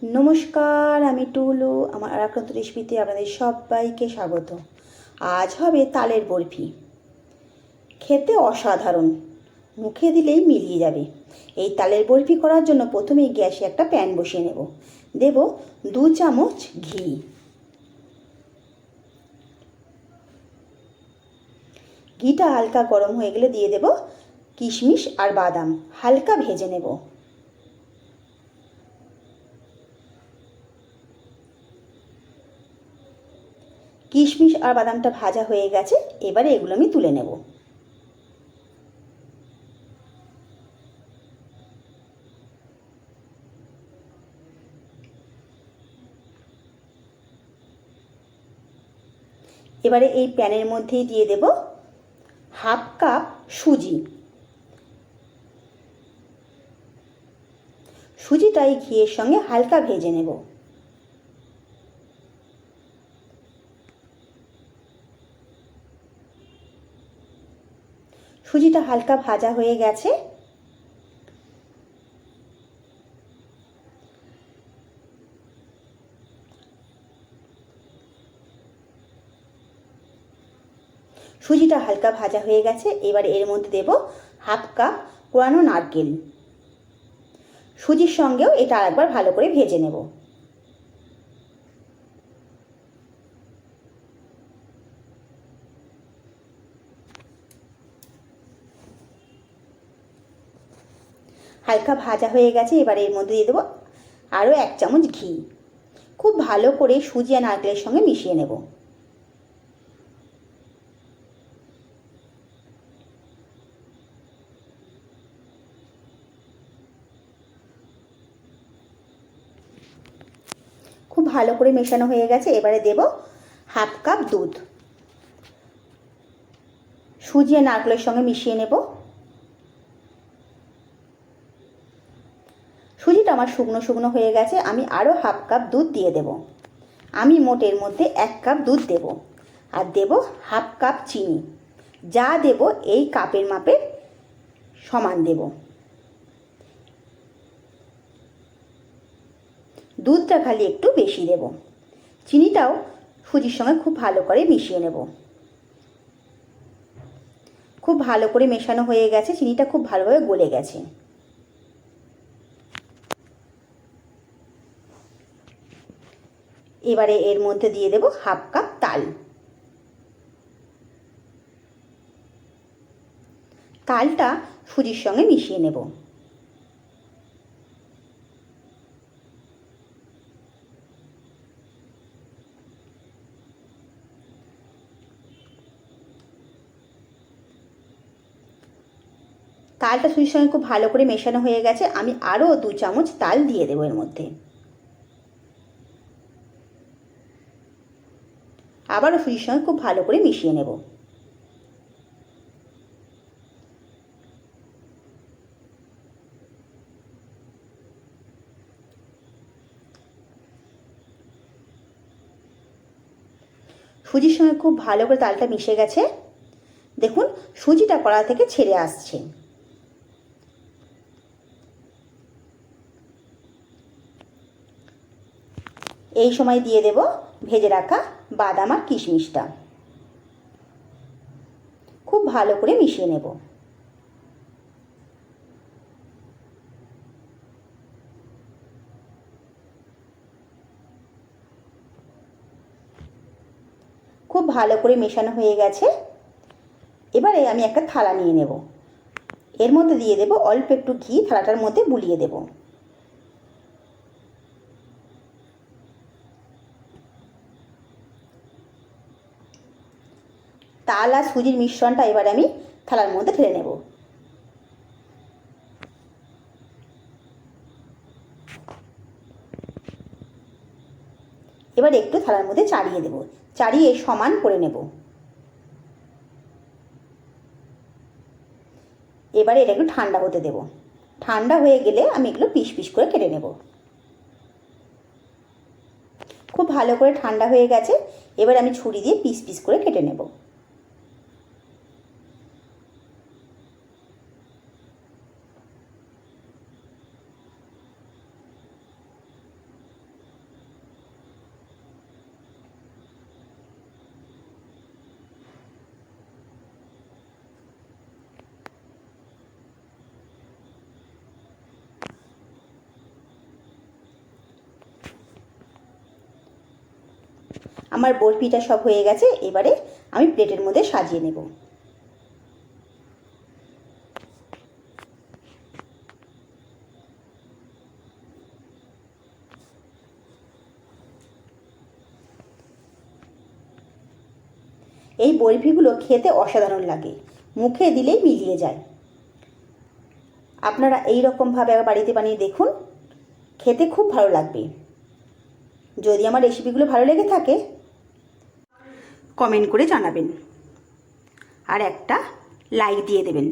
নমস্কার, আমি টুলু। আমার আরাক্রান্ত রেসিপিতে আপনাদের সবাইকে স্বাগত। আজ হবে তালের বরফি। খেতে অসাধারণ, মুখে দিলেই মিলিয়ে যাবে। এই তালের বরফি করার জন্য প্রথমেই গ্যাসে একটা প্যান বসিয়ে নেব। দেব 2 চামচ ঘি। ঘিটা হালকা গরম হয়ে গেলে দিয়ে দেব কিশমিশ আর বাদাম, হালকা ভেজে নেব। কিশমিশ আর বাদামটা ভাজা হয়ে গেছে, এবারে এগুলো আমি তুলে নেব। এবারে এই প্যানের মধ্যেই দিয়ে দেব হাফ কাপ সুজি। সুজিটা এই ঘিয়ের সঙ্গে হালকা ভেজে নেব। সুজিটা হালকা ভাজা হয়ে গেছে। সুজিটা হালকা ভাজা হয়ে গেছে, এবার এর মধ্যে দেব হাফ কাপ কোরানো নারকেল। সুজির সঙ্গেও এটা আরেকবার ভালো করে ভেজে নেব। হালকা ভাজা হয়ে গেছে, এবার এর মধ্যে দিয়ে দেবো আরও 1 চামচ ঘি। খুব ভালো করে সুজি আর নারকেলের সঙ্গে মিশিয়ে নেব। খুব ভালো করে মেশানো হয়ে গেছে, এবারে দেব হাফ কাপ দুধ। সুজি আর নারকেলের সঙ্গে মিশিয়ে নেব। সুজিটা আমার শুকনো শুকনো হয়ে গেছে, আমি আরও হাফ কাপ দুধ দিয়ে দেব। আমি মোট এর মধ্যে 1 কাপ দুধ দেব, আর দেব হাফ কাপ চিনি। যা দেব এই কাপের মাপে সমান দেব। দুধটা খালি একটু বেশি দেব। চিনিটাও সুজির সঙ্গে খুব ভালো করে মিশিয়ে নেব। খুব ভালো করে মেশানো হয়ে গেছে, চিনিটা খুব ভালোভাবে গলে গেছে। এবারে এর মধ্যে দিয়ে দেব হাফ কাপ তাল। তালটা সুজির সঙ্গে মিশিয়ে নেব। তালটা সুজির সঙ্গে খুব ভালো করে মেশানো হয়ে গেছে, আমি আরও 2 চামচ তাল দিয়ে দেবো এর মধ্যে। আবারও সুজির সঙ্গে খুব ভালো করে মিশিয়ে নেব। সুজির সঙ্গে খুব ভালো করে তালটা মিশে গেছে। দেখুন সুজিটা কড়া থেকে ছেড়ে আসছে। এই সময় দিয়ে দেব ভেজে রাখা বাদাম আর কিশমিশটা। খুব ভালো করে মিশিয়ে নেব। খুব ভালো করে মেশানো হয়ে গেছে, এবারে আমি একটা থালা নিয়ে নেব। এর মধ্যে দিয়ে দেব অল্প একটু ঘি, থালাটার মধ্যে বুলিয়ে দেব। তাল আর সুজির মিশ্রণটা এবার আমি থালার মধ্যে ঢেলে নেব। এবার একটু থালার মধ্যে চাড়িয়ে দেব, চাড়িয়ে সমান করে নেব। এবারে এটা একটু ঠান্ডা হতে দেব। ঠান্ডা হয়ে গেলে আমি এগুলো পিস পিস করে কেটে নেব। খুব ভালো করে ঠান্ডা হয়ে গেছে, এবার আমি ছুরি দিয়ে পিস পিস করে কেটে নেব। আমার বরফিটা সব হয়ে গেছে, এবারে আমি প্লেটের মধ্যে সাজিয়ে নেব। এই বরফিগুলো খেতে অসাধারণ লাগে, মুখে দিলেই মিলিয়ে যায়। আপনারা এই রকমভাবে বাড়িতে বানিয়ে দেখুন, খেতে খুব ভালো লাগবে। যদি আমার রেসিপিগুলো ভালো লেগে থাকে কমেন্ট করে জানাবেন আর একটা লাইক দিয়ে দেবেন।